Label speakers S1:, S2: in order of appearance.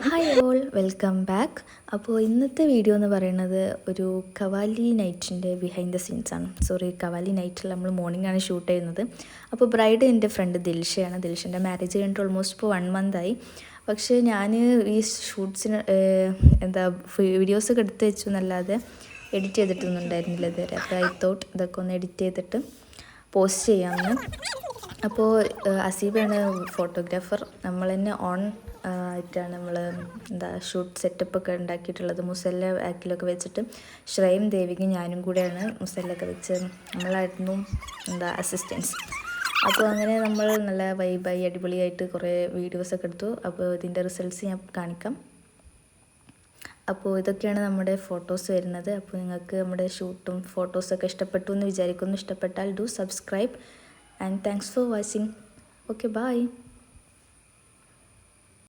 S1: Hi all, welcome back. അപ്പോൾ ഇന്നത്തെ video എന്ന് പറയുന്നത് ഒരു കവാലി നൈറ്റിൻ്റെ ബിഹൈൻഡ് ദ സീൻസാണ്. കവാലി നൈറ്റിൽ നമ്മൾ മോർണിംഗ് ആണ് ഷൂട്ട് ചെയ്യുന്നത്. അപ്പോൾ ബ്രൈഡ് എൻ്റെ ഫ്രണ്ട് ദിൽഷയാണ്. ദിൽഷൻ്റെ മാരേജ് കഴിഞ്ഞിട്ട് ഓൾമോസ്റ്റ് ഇപ്പോൾ 1 month ആയി. പക്ഷേ ഞാൻ ഈ ഷൂട്ട്സിന് വീഡിയോസൊക്കെ എടുത്ത് വെച്ചു എന്നല്ലാതെ എഡിറ്റ് ചെയ്തിട്ടൊന്നും ഉണ്ടായിരുന്നില്ല ഇതുവരെ. അപ്പോൾ ഐ തോട്ട് ഇതൊക്കെ ഒന്ന് എഡിറ്റ് ചെയ്തിട്ട് പോസ്റ്റ് ചെയ്യാമെന്ന്. അപ്പോൾ അസീബാണ് ഫോട്ടോഗ്രാഫർ. നമ്മൾ തന്നെ ആയിട്ടാണ് നമ്മൾ ഷൂട്ട് സെറ്റപ്പൊക്കെ ഉണ്ടാക്കിയിട്ടുള്ളത്. മുസല്ല ആക്കിലൊക്കെ വെച്ചിട്ട് ശ്രേയും ദേവികയും ഞാനും കൂടെയാണ് മുസല്ലൊക്കെ വെച്ച് നമ്മളായിരുന്നു അസിസ്റ്റൻസ്. അപ്പോൾ അങ്ങനെ നമ്മൾ നല്ല വൈബായി അടിപൊളിയായിട്ട് കുറേ വീഡിയോസൊക്കെ എടുത്തു. അപ്പോൾ ഇതിൻ്റെ റിസൾട്ട്സ് ഞാൻ കാണിക്കാം. അപ്പോൾ ഇതൊക്കെയാണ് നമ്മുടെ ഫോട്ടോസ് വരുന്നത്. അപ്പോൾ നിങ്ങൾക്ക് നമ്മുടെ ഷൂട്ടും ഫോട്ടോസൊക്കെ ഇഷ്ടപ്പെട്ടു എന്ന് വിചാരിക്കുന്നു. ഇഷ്ടപ്പെട്ടാൽ do subscribe and thanks for watching. Okay, bye.